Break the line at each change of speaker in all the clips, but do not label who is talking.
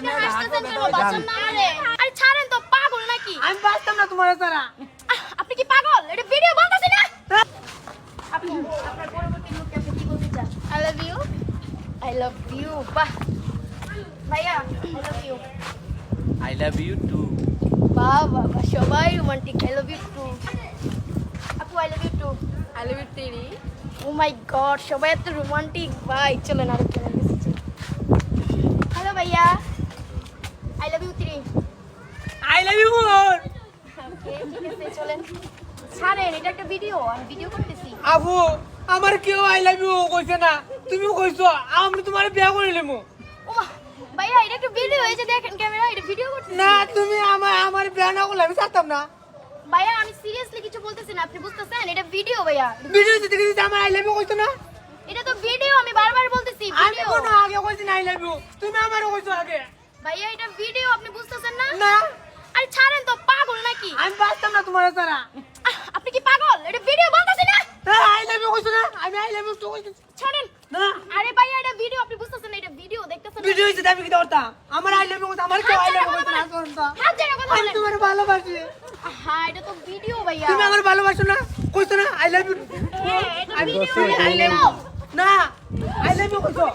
আপনি হাসতেছেন কেন? বাঁচান না আমারে। আরে ছাড়েন তো, পাগল নাকি?
আমি বাঁচতাম না তোমার ছাড়া।
আপনি কি পাগল? এটা ভিডিও বানাচ্ছি না। আপনি আপনার পরবর্তী লুকে আপনি কি বলতে চান? I love you. I love you. বাহ ভাইয়া, I love you.
I love you too.
বাহ বাহ বাহ, সবাই romantic. I love you too. আপু I love you too.
I love you টেরি।
ও মাই গড, সবাই এত রোমান্টিক। ভাই চলেন আরো চলেন গেছি। হ্যালো ভাইয়া, I love you 3।
I love you more.
Okay ঠিক আছে চলেন। ছাড়েন, এটা একটা ভিডিও, আমি ভিডিও করতেছি।
আপু আমার কেউ আই লাভ ইউ কইছে না, তুমিও কইছো। আমি তোমার বিয়া করে নেবো।
ওমা ভাইয়া, এটা একটা ভিডিও হয়েছে, দেখেন ক্যামেরা, এটা ভিডিও করতেছি।
না তুমি আমার বিয়া না করলে আমি ছাড়তাম না।
ভাইয়া আমি সিরিয়াসলি কিছু বলতেছি না, আপনি বুঝতেছেন? এটা ভিডিও ভাইয়া,
ভিডিও দিতে দিতে আমার আই লাভ ইউ কইছো না।
এটা তো ভিডিও, আমি বারবার বলতেছি
আমি
ভিডিও।
কোনো আগে কইছি না আই লাভ ইউ, তুমি আমারও কইছো আগে।
ভাইয়া এটা ভিডিও, আপনি বুঝতেছেন না?
না
আরে ছাড়েন তো, পাগল নাকি?
আমি বাঁচতাম না তোমার ছাড়া।
আপনি কি পাগল? এটা ভিডিও বলতেছি না।
আই লাভ ইউ কইছো না, আমি আই লাভ ইউ টু কইছি।
ছাড়েন।
না
আরে ভাইয়া এটা ভিডিও, আপনি বুঝতেছেন না? এটা ভিডিও দেখতেছেন না?
ভিডিও হইছে আমি কি করতাম? আমার আই লাভ ইউ কইছো, আমার কেউ আই লাভ ইউ কইছো না করতা।
হাত ছেড়ে কথা
আমি
বলেন।
তোমার ভালোবাসি।
হ্যাঁ এটা তো ভিডিও ভাইয়া।
তুমি আমার ভালোবাসো না, কইছো না আই লাভ ইউ।
হ্যাঁ, এটা
আমি
ভিডিও,
বলছি,
এটা
I love
ভিডিও।
না আই লাভ ইউ কইছো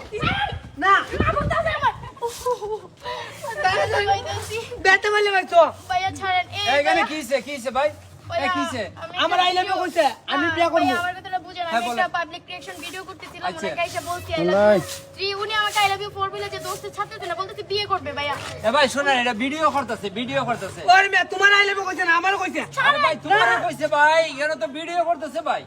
না। বেতে মারলে ভাইছো।
ভাইয়া ছাড়েন।
এখানে কি হইছে ভাই? এই কি হইছে?
আমার I love you কইছে, আমি বিয়া করবো।
আমার কথাটা বুঝেন,
হ্যাঁ,
আমি
বলেন।
একটা পাবলিক রিঅ্যাকশন ভিডিও করতেছিলাম,
আচ্ছা।
ওনাকে এসে বলছি আই লাভ ইউ 3, উনি আমাকে আই লাভ ইউ 4 বলে যে দোস্তের ছাড়তেছে না, বলতেছে বিয়ে করবে ভাইয়া।
এ ভাই শুনেন, এটা ভিডিও করতেছে।
ওর মেয়ে তোমার আই লাভ ইউ কইছে না, আমারও কইছে।
আরে ভাই তোমারে কইছে ভাই, এখানে তো ভিডিও করতেছে ভাই।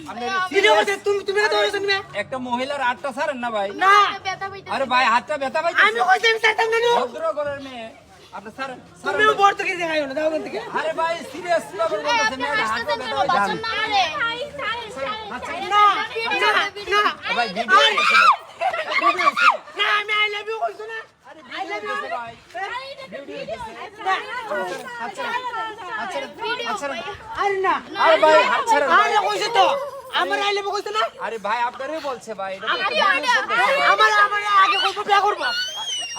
আপনি
ভিডিও কইছে তুমি তো কইছো না।
একটা মহিলার হাতটা ছাড়েন না ভাই।
না
ব্যথা পাইতেছে।
আরে ভাই হাতটা ব্যথা
আমি
পাইতেছে।
কইছি আমি ছাড়তাম না।
ভদ্র ঘরের মেয়ে, আপনি ছাড়েন।
তুমিও বড় থেকে দেখাইও না, দাও ওখান থেকে।
আরে ভাই সিরিয়াস ভাবে
এই,
বলতেছে,
আপনি
মেয়েটা হাতটা
হাসতেছেন কেন?
ব্যথা
বাঁচান
পাইতেছে।
না আমারে।
না
ভিডিও, ভিডিও।
এ ভাই ভিডিও
না আমি আই লাভ ইউ কইছো না।
আই লাভ ইউ ভাই।
ভিডিও ভাইয়া।
আরে না
আরে ভাই হাত ছাড়েন ভাই।
আরে কইছে তো আমার আই লাভ ইউ কইছো না।
আরে ভাই আপনারই বলছে ভাই, এটা তো একটা
ভিডিও,
video চলতেছে।
আমার আগে কইবো বিয়া করবো।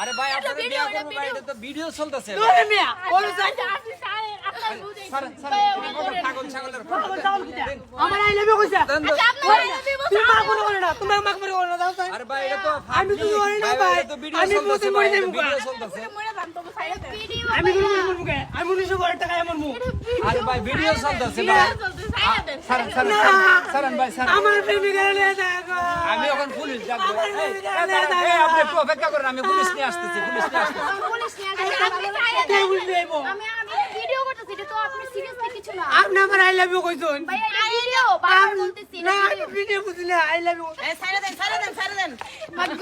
আরে ভাই আপনারা বিয়ে করবেন ভাই, এটা তো ভিডিও চলতেছে।
ওরে মেয়ে ওর চাই
আপনি ছাড়েন, আপনার বুঝেই।
ছাড়েন, ছাগল ছাগলের
আমার আই লাভ ইউ কইছে।
দেন তো।
আচ্ছা, আপনার I love you বলছে।
তুমি মাক মনে করে না, তুমি মাক মনে করে না, দাও তাই।
আরে ভাই এটা তো
আমি তো জানি না ভাই,
এটা তো ভিডিও
আমি
চলতেছে
বুঝতে
ভাই,
পারি না
এটা
মুখা।
ভিডিও চলতেছে।
ভিডিও
আমি কোনো
ভাইয়া।
মরবো কে? আমি 1900 টাকা আমার মুখ।
আরে ভাই ভিডিও চলতেছে ভাই। ছাড়েন ভাই ছাড়েন।
আমার প্রেমিকা নিয়ে দেখো।
আমি এখন পুলিশ ডাকবো।
আমার
এই,
প্রেমিকা
এই,
নিয়ে
দাঁড়ান, এই,
দেখো।
আপনি একটু অপেক্ষা করেন, আমি পুলিশ নিয়ে আসতেছি।
পুলিশ নিয়ে আসবে। আপনি ছাইড়া
কে
দেন।
বুঝবে এবো?
আমি ভিডিও করতেছি, এটা তো আপনি সিরিয়াসলি কিছু না।
আপনি আমার আই লাভ ইউ কইছেন।
ভাইয়া এটা ভিডিও, বারবার বলতেছি
না
না
আমি ভিডিও বুঝি না, আই লাভ ইউ।
এই সাইরা দেন
ভাগ্য।